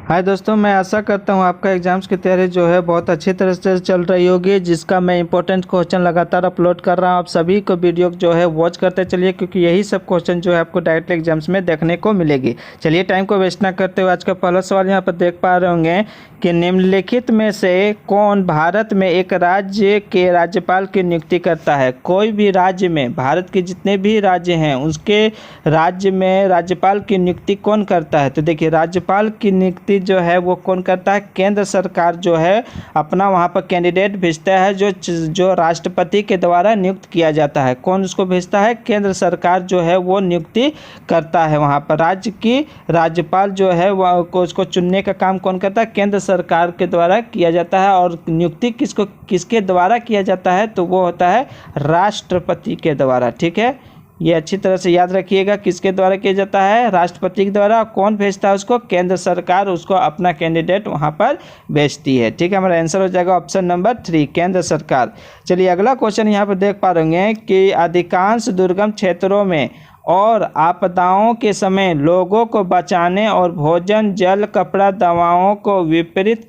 हाय दोस्तों, मैं आशा करता हूँ आपका एग्जाम्स की तैयारी जो है बहुत अच्छी तरह से चल रही होगी, जिसका मैं इंपॉर्टेंट क्वेश्चन लगातार अपलोड कर रहा हूँ। आप सभी को वीडियो जो है वॉच करते चलिए, क्योंकि यही सब क्वेश्चन जो है आपको डायरेक्ट एग्जाम्स में देखने को मिलेगी। चलिए टाइम को वेस्ट ना करते हुए आज का पहला सवाल यहाँ पर देख पा रहे होंगे कि निम्नलिखित में से कौन भारत में एक राज्य के राज्यपाल की नियुक्ति करता है। कोई भी राज्य में, भारत के जितने भी राज्य हैं उसके राज्य में राज्यपाल की नियुक्ति कौन करता है। तो देखिए, राज्यपाल की नियुक्ति जो है वो कौन करता है। केंद्र सरकार जो है अपना वहाँ पर कैंडिडेट भेजता है, जो राष्ट्रपति के द्वारा नियुक्त किया जाता है। कौन उसको भेजता है? केंद्र सरकार जो है वो नियुक्ति करता है। वहाँ पर राज्य की राज्यपाल जो है वो उसको चुनने का काम कौन करता है? केंद्र सरकार के द्वारा किया जाता है। और नियुक्ति किसके द्वारा किया जाता है? तो वो होता है राष्ट्रपति के द्वारा। ठीक है, ये अच्छी तरह से याद रखिएगा, किसके द्वारा किया जाता है? राष्ट्रपति के द्वारा। कौन भेजता है उसको? केंद्र सरकार उसको अपना कैंडिडेट वहां पर भेजती है। ठीक है, हमारा आंसर हो जाएगा ऑप्शन नंबर 3, केंद्र सरकार। चलिए अगला क्वेश्चन यहाँ पर देख पा रहे हैं कि अधिकांश दुर्गम क्षेत्रों में और आपदाओं के समय लोगों को बचाने और भोजन, जल, कपड़ा, दवाओं को वितरित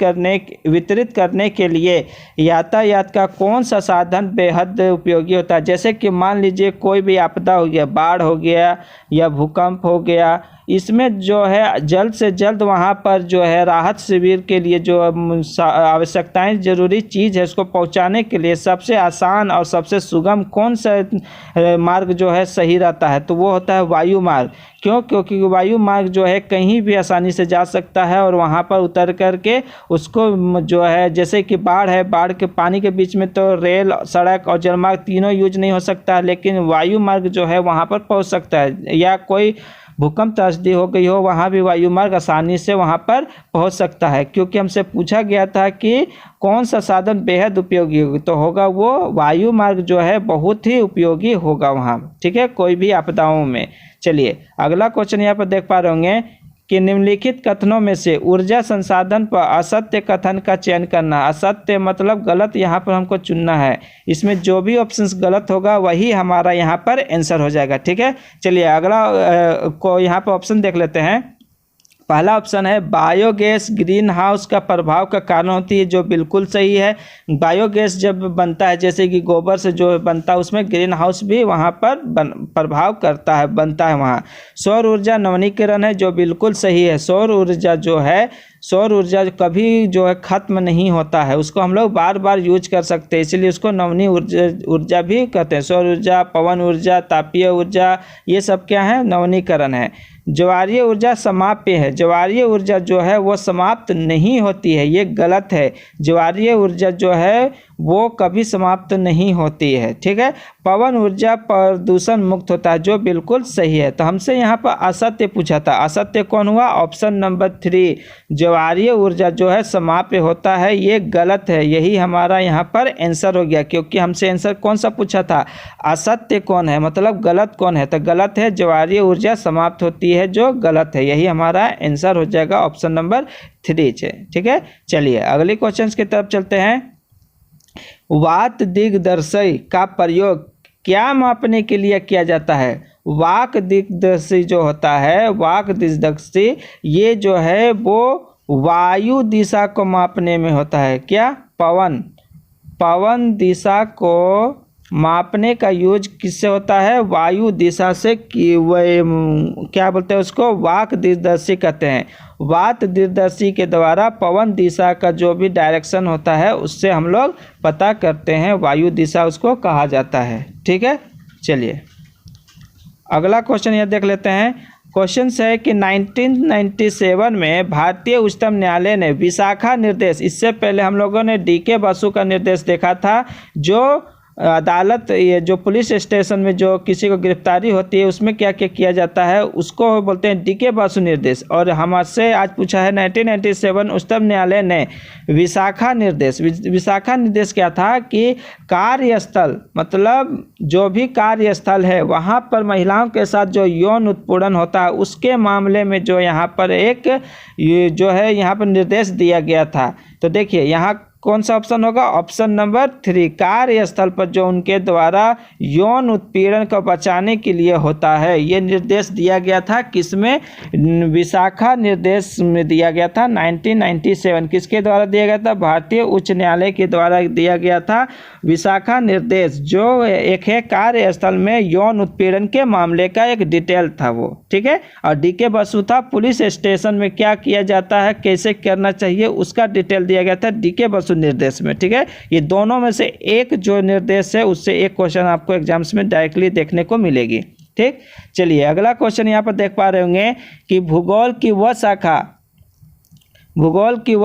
करने के लिए यातायात का कौन सा साधन बेहद उपयोगी होता है। जैसे कि मान लीजिए कोई भी आपदा हो गया, बाढ़ हो गया या भूकंप हो गया, इसमें जो है जल्द से जल्द वहाँ पर जो है राहत शिविर के लिए जो आवश्यकताएं ज़रूरी चीज़ है उसको पहुँचाने के लिए सबसे आसान और सबसे सुगम कौन सा मार्ग जो है सही रहता है। तो वो होता है वायु मार्ग। क्यों? क्योंकि वायु मार्ग जो है कहीं भी आसानी से जा सकता है और वहाँ पर उतर करके उसको जो है, जैसे कि बाढ़ है, बाढ़ के पानी के बीच में तो रेल, सड़क और जलमार्ग तीनों यूज नहीं हो सकता है, लेकिन वायु मार्ग जो है वहाँ पर पहुँच सकता है। या कोई भूकंप त्रासदी हो गई हो, वहाँ भी वायु मार्ग आसानी से वहाँ पर पहुँच सकता है। क्योंकि हमसे पूछा गया था कि कौन सा साधन बेहद उपयोगी होगी, तो होगा वो वायु मार्ग जो है बहुत ही उपयोगी होगा वहाँ। ठीक है, कोई भी आपदाओं में। चलिए अगला क्वेश्चन यहाँ पर देख पा रहे होंगे कि निम्नलिखित कथनों में से ऊर्जा संसाधन पर असत्य कथन का चयन करना। असत्य मतलब गलत, यहाँ पर हमको चुनना है। इसमें जो भी ऑप्शंस गलत होगा वही हमारा यहाँ पर आंसर हो जाएगा। ठीक है, चलिए अगला को यहाँ पर ऑप्शन देख लेते हैं। पहला ऑप्शन है बायोगैस ग्रीन हाउस का प्रभाव का कारण होती है, जो बिल्कुल सही है। बायोगैस जब बनता है, जैसे कि गोबर से जो बनता है, उसमें ग्रीन हाउस भी वहाँ पर प्रभाव करता है, बनता है वहाँ। सौर ऊर्जा नवीनीकरण है, जो बिल्कुल सही है। सौर ऊर्जा जो है, सौर ऊर्जा कभी जो है ख़त्म नहीं होता है, उसको हम लोग बार बार यूज कर सकते हैं, इसलिए उसको नवीनीकरण ऊर्जा भी कहते हैं। सौर ऊर्जा, पवन ऊर्जा, तापीय ऊर्जा, ये सब क्या है? नवीनीकरण है। ज्वारीय ऊर्जा समाप्य है। ज्वारीय ऊर्जा जो है वो समाप्त नहीं होती है, ये गलत है। ज्वारीय ऊर्जा जो है वो कभी समाप्त नहीं होती है। ठीक है, पवन ऊर्जा प्रदूषण मुक्त होता है, जो बिल्कुल सही है। तो हमसे यहाँ पर असत्य पूछा था, असत्य कौन हुआ? ऑप्शन नंबर 3, ज्वारीय ऊर्जा जो है समाप्य होता है, ये गलत है। यही हमारा यहाँ पर आंसर हो गया, क्योंकि हमसे आंसर कौन सा पूछा था? असत्य कौन है, मतलब गलत कौन है। तो गलत है, ज्वारीय ऊर्जा समाप्त होती है, जो गलत है। यही हमारा आंसर हो जाएगा ऑप्शन नंबर 3। ठीक है, चलिए अगले क्वेश्चन की तरफ चलते हैं। वात दिग्दर्शी का प्रयोग क्या मापने के लिए किया जाता है? वाक दिग्दर्शी जो होता है, वाक दिग्दर्शी, ये जो है वो वायु दिशा को मापने में होता है। क्या? पवन दिशा को मापने का यूज किससे होता है? वायु दिशा से। क्या बोलते हैं उसको? वाक दिग्दर्शी कहते हैं। वात दिग्दर्शी के द्वारा पवन दिशा का जो भी डायरेक्शन होता है उससे हम लोग पता करते हैं, वायु दिशा उसको कहा जाता है। ठीक है, चलिए अगला क्वेश्चन यह देख लेते हैं। क्वेश्चन है कि 1997 में भारतीय उच्चतम न्यायालय ने विशाखा निर्देश, इससे पहले हम लोगों ने DK बसु का निर्देश देखा था, जो अदालत, ये जो पुलिस स्टेशन में जो किसी को गिरफ्तारी होती है उसमें क्या क्या किया जाता है, उसको बोलते हैं DK बसु निर्देश। और हमसे आज पूछा है 1997 उच्चतम न्यायालय ने विशाखा निर्देश। विशाखा निर्देश क्या था कि कार्यस्थल, मतलब जो भी कार्यस्थल है वहाँ पर महिलाओं के साथ जो यौन उत्पीड़न होता है उसके मामले में जो यहाँ पर एक जो है यहाँ पर निर्देश दिया गया था। तो देखिए यहाँ कौन सा ऑप्शन होगा? ऑप्शन नंबर 3, कार्यस्थल पर जो उनके द्वारा यौन उत्पीड़न को बचाने के लिए होता है। ये निर्देश दिया गया था किसमें? विशाखा निर्देश में दिया गया था 1997। किसके द्वारा दिया गया था? भारतीय उच्च न्यायालय के द्वारा दिया गया था विशाखा निर्देश, जो एक है कार्यस्थल में यौन उत्पीड़न के मामले का एक डिटेल था वो, ठीक है। और डीके बसु था पुलिस स्टेशन में क्या किया जाता है, कैसे करना चाहिए, उसका डिटेल दिया गया था डीके बसु निर्देश में, ठीक है। ये दोनों में से एक जो निर्देश है उससे एक क्वेश्चन आपको एग्जाम्स में डायरेक्टली देखने को मिलेगी, ठीक। चलिए अगला क्वेश्चन यहाँ पर देख पा रहे होंगे कि भूगोल की वह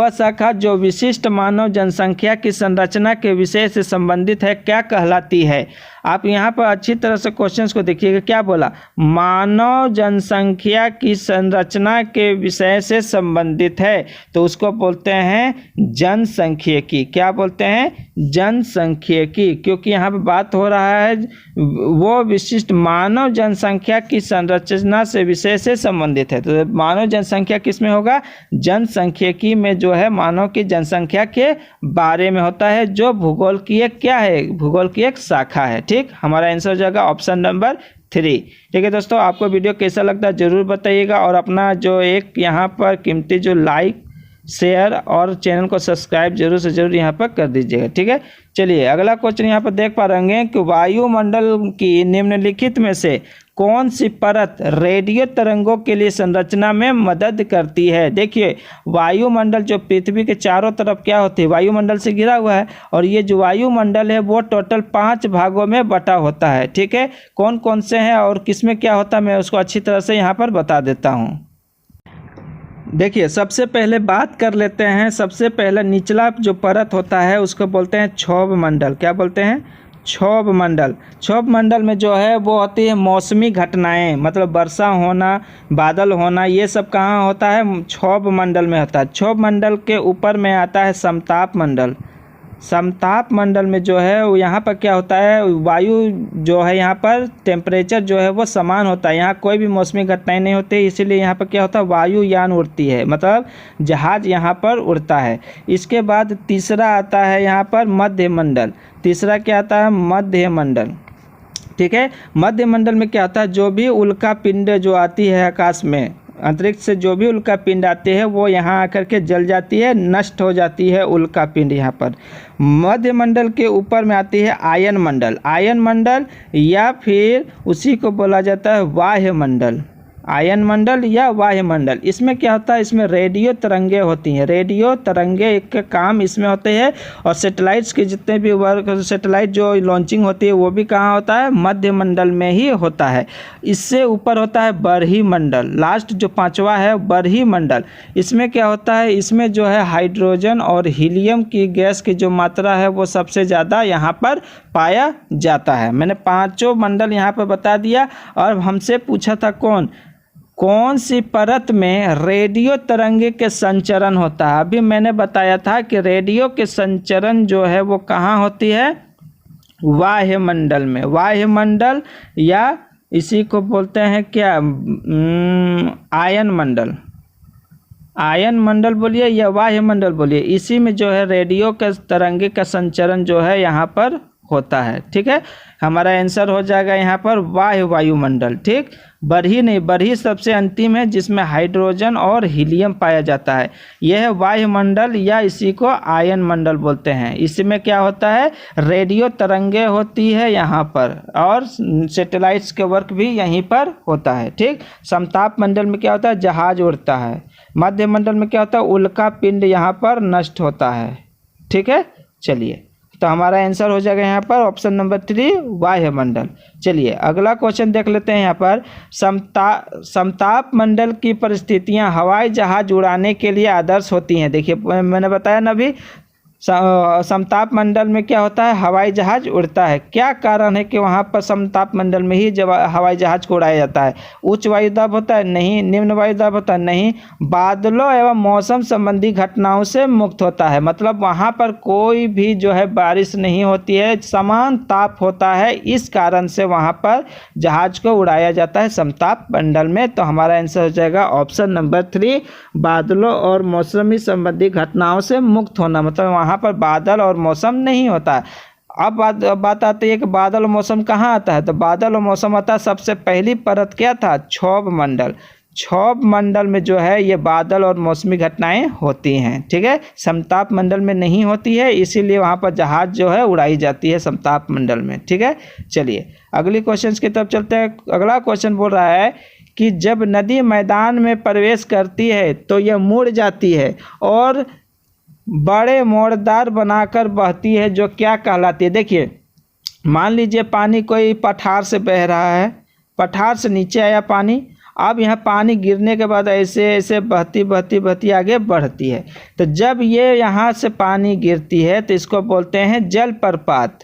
शाखा जो विशिष्ट मानव जनसंख्या की संरचना के विषय से संबंधित है क्या कहलाती है? आप यहाँ पर अच्छी तरह से क्वेश्चंस को देखिएगा। क्या बोला? मानव जनसंख्या की संरचना के विषय से संबंधित है, तो उसको बोलते हैं जनसांख्यिकी। क्या बोलते हैं? जनसांख्यिकी, क्योंकि यहाँ पर बात हो रहा है वो विशिष्ट मानव जनसंख्या की संरचना से विषय से संबंधित है। तो मानव जनसंख्या किस में होगा? जनसांख्यिकी में जो है मानव की जनसंख्या के बारे में होता है, जो भूगोल की एक क्या है? भूगोल की एक शाखा है, ठीक। हमारा आंसर हो जाएगा ऑप्शन नंबर 3, ठीक है। दोस्तों आपको वीडियो कैसा लगता है जरूर बताइएगा, और अपना जो एक यहाँ पर कीमती जो लाइक, शेयर और चैनल को सब्सक्राइब जरूर से जरूर यहाँ पर कर दीजिएगा, ठीक है। चलिए अगला क्वेश्चन यहाँ पर देख पा रहे होंगे कि वायुमंडल की निम्नलिखित में से कौन सी परत रेडियो तरंगों के लिए संरचना में मदद करती है? देखिए वायुमंडल जो पृथ्वी के चारों तरफ क्या होती है? वायुमंडल से घिरा हुआ है, और ये जो वायुमंडल है वो टोटल 5 भागों में बटा होता है, ठीक है। कौन कौन से हैं और किसमें क्या होता है मैं उसको अच्छी तरह से यहाँ पर बता देता हूँ। देखिए सबसे पहले बात कर लेते हैं, सबसे पहले निचला जो परत होता है उसको बोलते हैं क्षोभ मंडल। क्या बोलते हैं? क्षोभ मंडल। क्षोभ मंडल में जो है वो होती है मौसमी घटनाएं, मतलब वर्षा होना, बादल होना, ये सब कहाँ होता है? क्षोभ मंडल में होता है। क्षोभ मंडल के ऊपर में आता है समताप मंडल। समताप मंडल में जो है वो यहाँ पर क्या होता है? वायु जो है यहाँ पर टेम्परेचर जो है वो समान होता है, यहाँ कोई भी मौसमी घटनाएं नहीं होती, इसीलिए यहाँ पर क्या होता है? वायुयान उड़ती है, मतलब जहाज यहाँ पर उड़ता है। इसके बाद तीसरा आता है यहाँ पर मध्य मंडल। तीसरा क्या आता है? मध्य मंडल, ठीक है। मध्य मंडल में क्या होता है? जो भी उल्का पिंड जो आती है आकाश में, अंतरिक्ष से जो भी उल्का पिंड आती है वो यहाँ आकर के जल जाती है, नष्ट हो जाती है उल्का पिंड यहाँ पर। मध्य मंडल के ऊपर में आती है आयन मंडल। आयन मंडल या फिर उसी को बोला जाता है वाह्य मंडल। आयन मंडल या वायुमंडल, इसमें क्या होता है? इसमें रेडियो तरंगे होती हैं। रेडियो तरंगे का काम इसमें होते हैं, और सैटेलाइट्स के जितने भी वर्क, सैटेलाइट जो लॉन्चिंग होती है वो भी कहाँ होता है? मध्य मंडल में ही होता है। इससे ऊपर होता है बरही मंडल। लास्ट जो 5वां है बरही मंडल, इसमें क्या होता है? इसमें जो है हाइड्रोजन और हीलियम की गैस की जो मात्रा है वो सबसे ज़्यादा यहाँ पर पाया जाता है। मैंने 5 मंडल यहाँ पर बता दिया, और हमसे पूछा था कौन सी परत में रेडियो तरंगे के संचरण होता है? अभी मैंने बताया था कि रेडियो के संचरण जो है वो कहाँ होती है? वायुमंडल में। वायुमंडल या इसी को बोलते हैं क्या? आयन मंडल। आयन मंडल बोलिए या वायुमंडल बोलिए, इसी में जो है रेडियो के तरंगे का संचरण जो है यहाँ पर होता है, ठीक है। हमारा आंसर हो जाएगा यहाँ पर वायुमंडल, ठीक। बरही नहीं, बरही सबसे अंतिम है जिसमें हाइड्रोजन और हीलियम पाया जाता है। यह है वायुमंडल या इसी को आयन मंडल बोलते हैं। इसमें क्या होता है? रेडियो तरंगे होती है यहाँ पर, और सैटेलाइट्स के वर्क भी यहीं पर होता है, ठीक। समताप मंडल में क्या होता है? जहाज उड़ता है। मध्य मंडल में क्या होता है? उल्का पिंड यहाँ पर नष्ट होता है, ठीक है। चलिए तो हमारा आंसर हो जाएगा यहाँ पर ऑप्शन नंबर 3 वायुमंडल। चलिए अगला क्वेश्चन देख लेते हैं। यहाँ पर समताप मंडल की परिस्थितियाँ हवाई जहाज उड़ाने के लिए आदर्श होती हैं। देखिए मैंने बताया ना अभी, समताप मंडल में क्या होता है? हवाई जहाज उड़ता है। क्या कारण है कि वहाँ पर समताप मंडल में ही जब हवाई जहाज को उड़ाया जाता है? उच्च वायु दाब होता है? नहीं। निम्न वायु दाब होता है? नहीं। बादलों एवं मौसम संबंधी घटनाओं से मुक्त होता है, मतलब वहाँ पर कोई भी जो है बारिश नहीं होती है, समान ताप होता है, इस कारण से वहाँ पर जहाज को उड़ाया जाता है समताप मंडल में। तो हमारा आंसर हो जाएगा ऑप्शन नंबर 3 बादलों और मौसमी संबंधी घटनाओं से मुक्त होना, मतलब वहाँ वहाँ पर बादल और मौसम नहीं होता। अब बात आती है कि बादल और मौसम कहाँ आता है, तो बादल और मौसम आता है सबसे पहली परत क्या था, क्षोभ मंडल। क्षोभ मंडल में जो है ये बादल और मौसमी घटनाएं होती हैं, ठीक है। समताप मंडल में नहीं होती है, इसीलिए वहाँ पर जहाज जो है उड़ाई जाती है समताप मंडल में, ठीक है। चलिए अगली क्वेश्चन की तरफ चलते हैं। अगला क्वेश्चन बोल रहा है कि जब नदी मैदान में प्रवेश करती है तो यह मुड़ जाती है और बड़े मोड़दार बनाकर बहती है, जो क्या कहलाती है। देखिए मान लीजिए पानी कोई पठार से बह रहा है, पठार से नीचे आया पानी, अब यहाँ पानी गिरने के बाद ऐसे ऐसे बहती बहती बहती आगे बढ़ती है। तो जब ये यहाँ से पानी गिरती है तो इसको बोलते हैं जलप्रपात।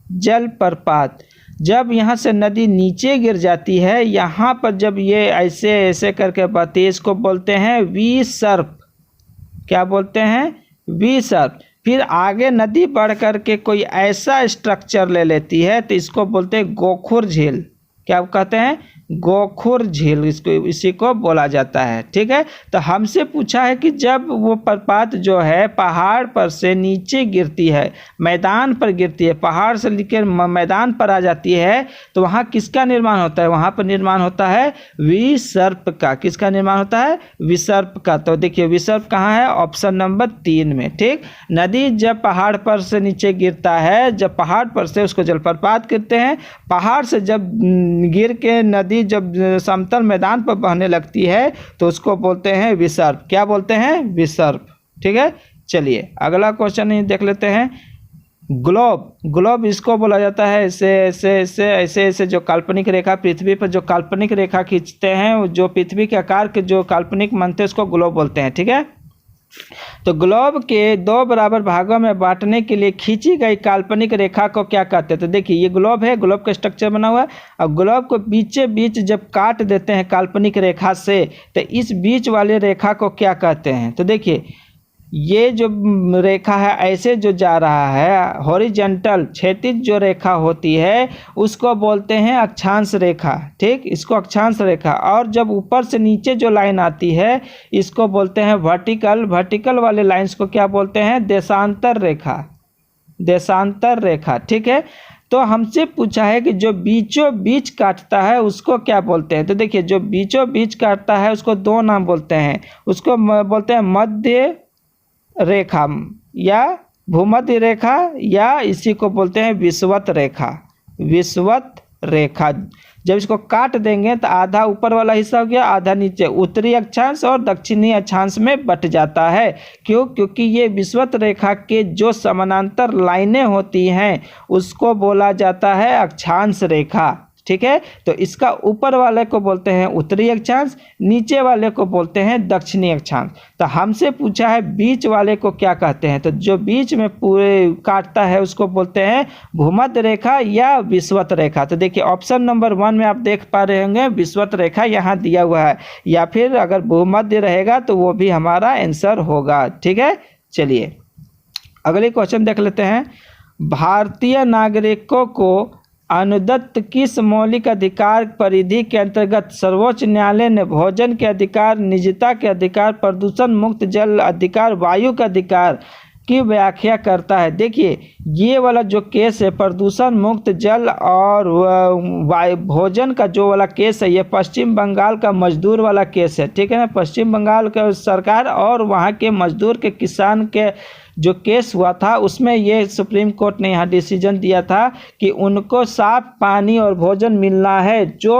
जलप्रपात। जब यहाँ से नदी नीचे गिर जाती है, यहाँ पर जब ये ऐसे ऐसे करके बहती है, इसको बोलते हैं विसर्प। क्या बोलते हैं, विसर्प। फिर आगे नदी बढ़ कर के कोई ऐसा स्ट्रक्चर ले लेती है तो इसको बोलते हैं गोखुर झील। क्या कहते हैं, गोखुर झील, इसको इसी को बोला जाता है, ठीक है। तो हमसे पूछा है कि जब वो प्रपात जो है पहाड़ पर से नीचे गिरती है, मैदान पर गिरती है, पहाड़ से लेकर मैदान पर आ जाती है, तो वहाँ किसका निर्माण होता है, वहाँ पर निर्माण होता है विसर्प का। किसका निर्माण होता है, विसर्प का। तो देखिए विसर्प कहाँ है, ऑप्शन नंबर 3 में, ठीक। नदी जब पहाड़ पर से नीचे गिरता है, जब पहाड़ पर से उसको जलप्रपात कहते हैं। पहाड़ से जब गिर के नदी जब समतल मैदान पर बहने लगती है तो उसको बोलते हैं विसर्प। क्या बोलते हैं, विसर्प, ठीक है। चलिए अगला क्वेश्चन देख लेते हैं। ग्लोब। ग्लोब इसको बोला जाता है ऐसे ऐसे ऐसे ऐसे ऐसे जो काल्पनिक रेखा पृथ्वी पर जो काल्पनिक रेखा खींचते हैं, जो पृथ्वी के आकार के जो काल्पनिक बनते हैं उसको ग्लोब बोलते हैं, ठीक है। तो ग्लोब के 2 बराबर भागों में बांटने के लिए खींची गई काल्पनिक रेखा को क्या कहते हैं। तो देखिए ये ग्लोब है, ग्लोब का स्ट्रक्चर बना हुआ है। अब ग्लोब को बीचे बीच जब काट देते हैं काल्पनिक रेखा से, तो इस बीच वाली रेखा को क्या कहते हैं। तो देखिए ये जो रेखा है ऐसे जो जा रहा है, हॉरिजॉन्टल क्षैतिज जो रेखा होती है उसको बोलते हैं अक्षांश रेखा, ठीक। इसको अक्षांश रेखा। और जब ऊपर से नीचे जो लाइन आती है इसको बोलते हैं वर्टिकल। वर्टिकल वाले लाइंस को क्या बोलते हैं, देशांतर रेखा। देशांतर रेखा, ठीक है। तो हमसे पूछा है कि जो बीचों बीच काटता है उसको क्या बोलते हैं। तो देखिए जो बीचों बीच काटता है उसको 2 नाम बोलते हैं। उसको बोलते हैं मध्य रेखा या भूमध्य रेखा, या इसी को बोलते हैं विषुवत रेखा। विषुवत रेखा। जब इसको काट देंगे तो आधा ऊपर वाला हिस्सा हो गया, आधा नीचे, उत्तरी अक्षांश और दक्षिणी अक्षांश में बट जाता है। क्यों, क्योंकि ये विषुवत रेखा के जो समानांतर लाइनें होती हैं उसको बोला जाता है अक्षांश रेखा, ठीक है। तो इसका ऊपर वाले को बोलते हैं उत्तरी अक्षांश, नीचे वाले को बोलते हैं दक्षिणी अक्षांश। तो हमसे पूछा है बीच वाले को क्या कहते हैं। तो जो बीच में पूरे काटता है उसको बोलते हैं भूमध्य रेखा या विषुवत रेखा। तो देखिए ऑप्शन नंबर 1 में आप देख पा रहे होंगे विषुवत रेखा यहाँ दिया हुआ है, या फिर अगर भूमध्य रहेगा तो वो भी हमारा आंसर होगा, ठीक है। चलिए अगले क्वेश्चन देख लेते हैं। भारतीय नागरिकों को अनुदत्त किस मौलिक अधिकार परिधि के अंतर्गत सर्वोच्च न्यायालय ने भोजन के अधिकार, निजता के अधिकार, प्रदूषण मुक्त जल अधिकार, वायु का अधिकार की व्याख्या करता है। देखिए ये वाला जो केस है प्रदूषण मुक्त जल और भोजन का जो वाला केस है, ये पश्चिम बंगाल का मजदूर वाला केस है, ठीक है ना। पश्चिम बंगाल का सरकार और वहाँ के मजदूर के किसान के जो केस हुआ था उसमें ये सुप्रीम कोर्ट ने यहाँ डिसीजन दिया था कि उनको साफ पानी और भोजन मिलना है, जो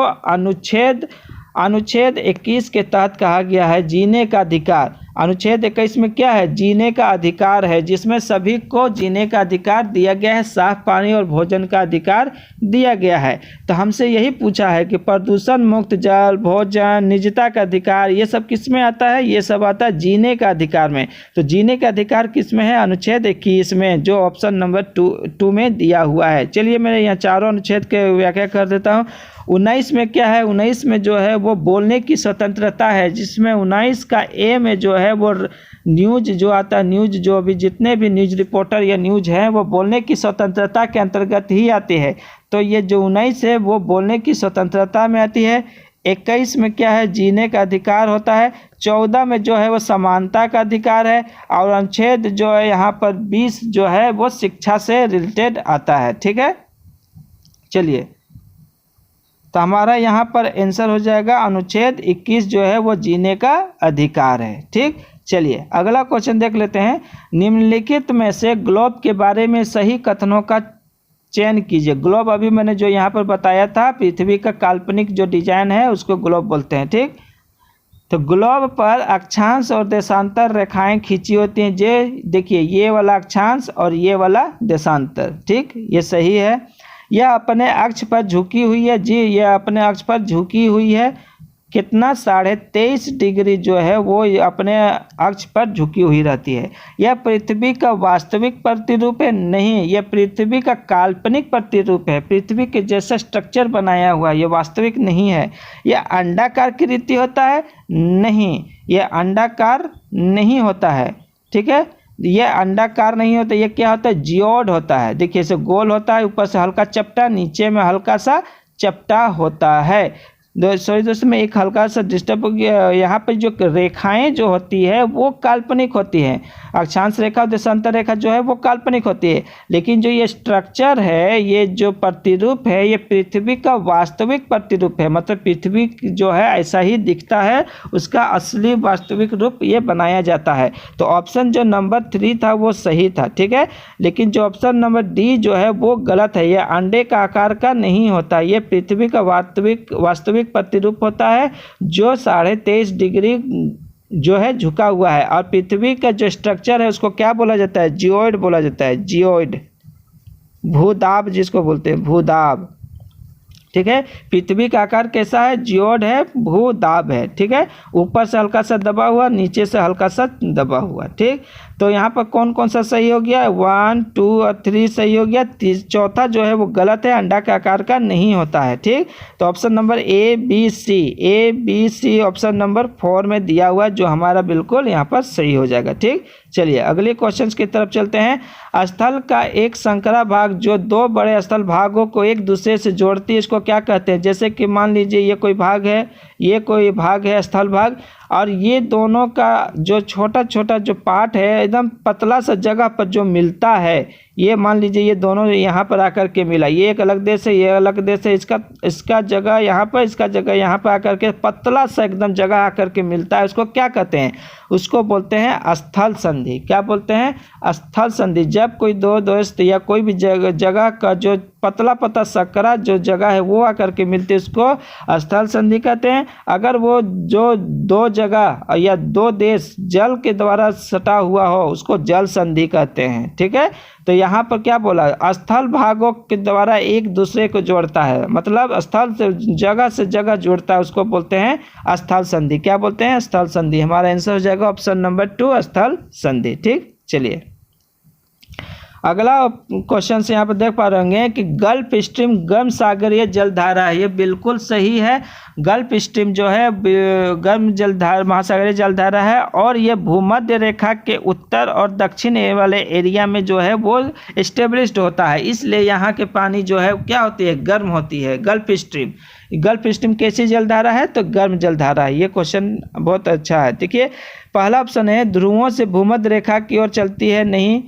अनुच्छेद 21 के तहत कहा गया है जीने का अधिकार। अनुच्छेद 21 में क्या है, जीने का अधिकार है, जिसमें सभी को जीने का अधिकार दिया गया है, साफ पानी और भोजन का अधिकार दिया गया है। तो हमसे यही पूछा है कि प्रदूषण मुक्त जल, भोजन, निजता का अधिकार, ये सब किस में आता है, ये सब आता है जीने का अधिकार में। तो जीने का अधिकार किस में है, अनुच्छेद 21 में, जो ऑप्शन नंबर 2 में दिया हुआ है। चलिए मैं यहाँ चारों अनुच्छेद के व्याख्या कर देता हूँ। 19 में क्या है, 19 में जो है वो बोलने की स्वतंत्रता है, जिसमें 19 का ए में जो है वो न्यूज़ जो आता है, न्यूज़ जो भी जितने भी न्यूज़ रिपोर्टर या न्यूज़ हैं वो बोलने की स्वतंत्रता के अंतर्गत ही आती है। तो ये जो 19 है वो बोलने की स्वतंत्रता में आती है। 21 में क्या है, जीने का अधिकार होता है। 14 में जो है वो समानता का अधिकार है। और अनुच्छेद जो है यहाँ पर 20 जो है वो शिक्षा से रिलेटेड आता है। ठीक है, चलिए, तो हमारा यहाँ पर आंसर हो जाएगा अनुच्छेद 21 जो है वो जीने का अधिकार है। ठीक, चलिए अगला क्वेश्चन देख लेते हैं। निम्नलिखित में से ग्लोब के बारे में सही कथनों का चयन कीजिए। ग्लोब अभी मैंने जो यहाँ पर बताया था, पृथ्वी का काल्पनिक जो डिजाइन है उसको ग्लोब बोलते हैं। ठीक, तो ग्लोब पर अक्षांश और देशांतर रेखाएं खींची होती हैं। जे देखिए, ये वाला अक्षांश और ये वाला देशांतर। ठीक, ये सही है। यह अपने अक्ष पर झुकी हुई है। जी, यह अपने अक्ष पर झुकी हुई है। कितना, 23.5 डिग्री जो है वो अपने अक्ष पर झुकी हुई रहती है। यह पृथ्वी का वास्तविक प्रतिरूप है? नहीं, यह पृथ्वी का काल्पनिक प्रतिरूप है। पृथ्वी के जैसा स्ट्रक्चर बनाया हुआ है, यह वास्तविक नहीं है। यह अंडाकार कृति होता है? नहीं, यह अंडाकार नहीं होता है। ठीक है, यह अंडाकार नहीं होता, यह क्या होता है, जियोड होता है। देखिए, इसे गोल होता है, ऊपर से हल्का चपटा, नीचे में हल्का सा चपटा होता है। सॉरी दोस्तों, में एक हल्का सा डिस्टर्ब हो गया। यहाँ पे जो रेखाएं जो होती है वो काल्पनिक होती हैं। अक्षांश रेखा और देशांतर रेखा जो है वो काल्पनिक होती है, लेकिन जो ये स्ट्रक्चर है, ये जो प्रतिरूप है, ये पृथ्वी का वास्तविक प्रतिरूप है। मतलब पृथ्वी जो है ऐसा ही दिखता है, उसका असली वास्तविक रूप ये बनाया जाता है। तो ऑप्शन जो नंबर 3 था वो सही था। ठीक है, लेकिन जो ऑप्शन नंबर डी जो है वो गलत है। ये अंडे का आकार का नहीं होता, ये पृथ्वी का वास्तविक प्रतिरूप होता है जो 23.5 डिग्री जो है झुका हुआ है। और पृथ्वी का जो स्ट्रक्चर है उसको क्या बोला जाता है, जियोइड बोला जाता है। जियोइड, भूदाब जिसको बोलते हैं, भूदाब। ठीक है, पृथ्वी का आकार कैसा है, जियोइड है, भूदाब है। ठीक है, ऊपर से हल्का सा दबा हुआ, नीचे से हल्का सा दबा हुआ। ठीक, तो यहाँ पर कौन कौन सा सही हो गया, 1, 2 और 3 सही हो गया। चौथा जो है वो गलत है, अंडा के आकार का नहीं होता है। ठीक, तो option number A B C option number 4 में दिया हुआ जो हमारा बिल्कुल यहाँ पर सही हो जाएगा। ठीक, चलिए अगले क्वेश्चन की तरफ चलते हैं। स्थल का एक संकरा भाग जो 2 बड़े स्थल भागों को एक दूसरे से जोड़ती है, इसको क्या कहते हैं। जैसे कि मान लीजिए ये कोई भाग है, ये कोई भाग है, स्थल भाग, और ये दोनों का जो छोटा छोटा जो पार्ट है एकदम पतला सा जगह पर जो मिलता है, ये मान लीजिए ये दोनों यहाँ पर आकर के मिला, ये एक अलग देश है, ये अलग देश है, इसका जगह यहाँ पर, इसका जगह यहाँ पर आकर के पतला सा एकदम जगह आकर के मिलता है, उसको क्या कहते हैं, उसको बोलते हैं स्थल संधि। क्या बोलते हैं, स्थल संधि। जब कोई दो दोस्त या कोई भी जगह का जो पतला सकरा जो जगह है वो आकर के मिलती है, उसको स्थल संधि कहते हैं। अगर वो जो 2 जगह या 2 देश जल के द्वारा सटा हुआ हो उसको जल संधि कहते हैं। ठीक है, तो यहाँ पर क्या बोला, स्थल भागों के द्वारा एक दूसरे को जोड़ता है, मतलब स्थल से जगह जोड़ता है, उसको बोलते हैं स्थल संधि। क्या बोलते हैं, स्थल संधि। हमारा आंसर हो जाएगा ऑप्शन नंबर 2 स्थल संधि। ठीक, चलिए अगला क्वेश्चन से यहाँ पर देख पा रहे होंगे कि गल्फ स्ट्रीम गर्म सागरीय जलधारा है। ये बिल्कुल सही है। गल्फ स्ट्रीम जो है गर्म जलधारा, महासागरीय जलधारा है, और ये भूमध्य रेखा के उत्तर और दक्षिण वाले एरिया में जो है वो एस्टेब्लिश्ड होता है, इसलिए यहाँ के पानी जो है क्या होती है, गर्म होती है। गल्फ स्ट्रीम कैसी जलधारा है, तो गर्म जलधारा है। ये क्वेश्चन बहुत अच्छा है। देखिए पहला ऑप्शन है ध्रुवों से भूमध्य रेखा की ओर चलती है, नहीं,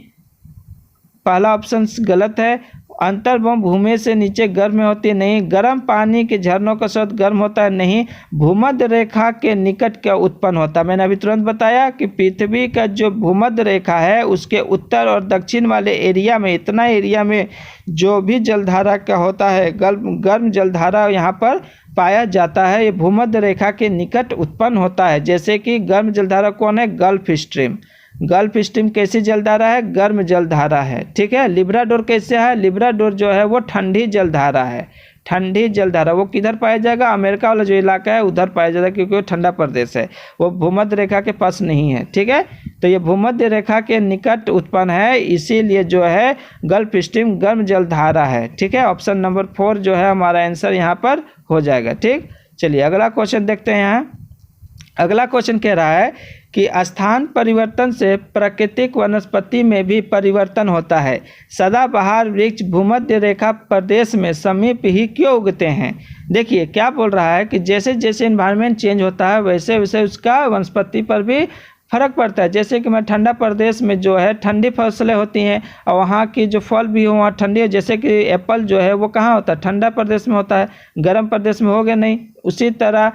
पहला ऑप्शन गलत है। अंतर्भूमि भूमि से नीचे गर्म होती है, नहीं। गर्म पानी के झरनों का स्रोत गर्म होता है, नहीं। भूमध्य रेखा के निकट क्या उत्पन्न होता है, मैंने अभी तुरंत बताया कि पृथ्वी का जो भूमध्य रेखा है उसके उत्तर और दक्षिण वाले एरिया में, इतना एरिया में जो भी जलधारा का होता है, गर्म जलधारा यहाँ पर पाया जाता है, ये भूमध्य रेखा के निकट उत्पन्न होता है। जैसे कि गर्म जलधारा कौन है, गल्फ स्ट्रीम। गल्फ स्ट्रीम कैसी जलधारा है, गर्म जलधारा है। ठीक है, लिब्राडोर कैसे है, लिब्राडोर जो है वो ठंडी जलधारा है। ठंडी जलधारा वो किधर पाया जाएगा, अमेरिका वाला जो इलाका है उधर पाया जाएगा, क्योंकि वो ठंडा प्रदेश है, वो भूमध्य रेखा के पास नहीं है। ठीक है, तो ये भूमध्य रेखा के निकट उत्पन्न है, इसीलिए जो है गल्फ स्ट्रीम गर्म जलधारा है। ठीक है, ऑप्शन नंबर 4 जो है हमारा आंसर यहाँ पर हो जाएगा। ठीक, चलिए अगला क्वेश्चन देखते हैं। यहाँ अगला क्वेश्चन कह रहा है कि स्थान परिवर्तन से प्राकृतिक वनस्पति में भी परिवर्तन होता है। सदाबहार वृक्ष भूमध्य रेखा प्रदेश में समीप ही क्यों उगते हैं? देखिए क्या बोल रहा है कि जैसे जैसे इन्वायरमेंट चेंज होता है वैसे वैसे उसका वनस्पति पर भी फर्क पड़ता है। जैसे कि मैं ठंडा प्रदेश में जो है ठंडी फसलें होती हैं और वहाँ की जो फल भी हो वहाँ ठंडी है। जैसे कि एप्पल जो है वो कहाँ होता है? ठंडा प्रदेश में होता है, गर्म प्रदेश में होगा नहीं। उसी तरह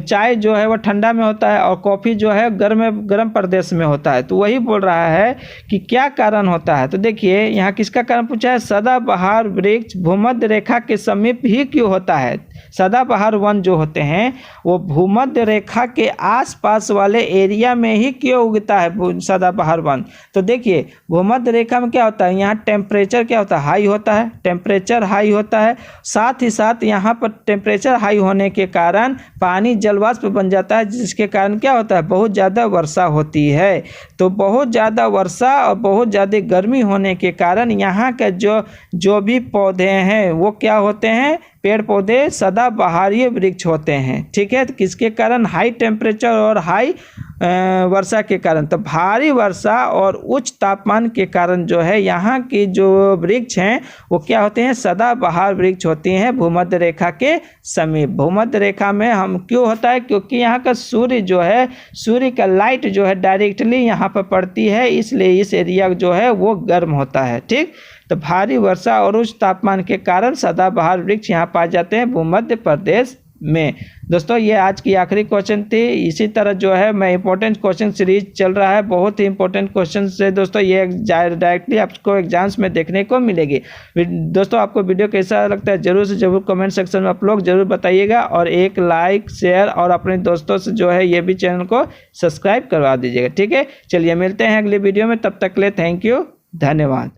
चाय जो है वो ठंडा में होता है और कॉफ़ी जो है गर्म प्रदेश में होता है। तो वही बोल रहा है कि क्या कारण होता है। तो देखिए यहाँ किसका कारण पूछा है? सदाबहार वृक्ष भूमध्य रेखा के समीप ही क्यों होता है? सदाबहार वन जो होते हैं वो भूमध्य रेखा के आसपास वाले एरिया में ही क्यों उगता है सदाबहार वन? तो देखिए भूमध्य रेखा में क्या होता है, यहाँ टेम्परेचर क्या होता है? हाई होता है, टेम्परेचर हाई होता है। साथ ही साथ यहाँ पर टेम्परेचर हाई होने के कारण पानी जलवाष्प बन जाता है, जिसके कारण क्या होता है? बहुत ज़्यादा वर्षा होती है। तो बहुत ज़्यादा वर्षा और बहुत ज़्यादा गर्मी होने के कारण यहाँ के जो भी पौधे हैं वो क्या होते हैं? पेड़ पौधे सदाबहारीय वृक्ष होते हैं। ठीक है, तो किसके कारण? हाई टेम्परेचर और हाई वर्षा के कारण। तो भारी वर्षा और उच्च तापमान के कारण जो है यहाँ की जो वृक्ष हैं वो क्या होते हैं? सदाबहार वृक्ष होती हैं भूमध्य रेखा के समीप। भूमध्य रेखा में हम क्यों होता है? क्योंकि यहाँ का सूर्य जो है, सूर्य का लाइट जो है डायरेक्टली यहाँ पर पड़ती है, इसलिए इस एरिया जो है वो गर्म होता है। ठीक, तो भारी वर्षा और उच्च तापमान के कारण सदाबहार वृक्ष यहाँ पाए जाते हैं भूमध्य प्रदेश में। दोस्तों ये आज की आखिरी क्वेश्चन थी। इसी तरह जो है मैं इंपॉर्टेंट क्वेश्चन सीरीज चल रहा है, बहुत ही इंपॉर्टेंट क्वेश्चन से दोस्तों ये डायरेक्टली आपको एग्जाम्स में देखने को मिलेगी। दोस्तों आपको वीडियो कैसा लगता है जरूर से जरूर कमेंट सेक्शन में आप लोग जरूर बताइएगा और एक लाइक शेयर और अपने दोस्तों से जो है ये भी चैनल को सब्सक्राइब करवा दीजिएगा। ठीक है, चलिए मिलते हैं अगली वीडियो में, तब तक के लिए थैंक यू, धन्यवाद।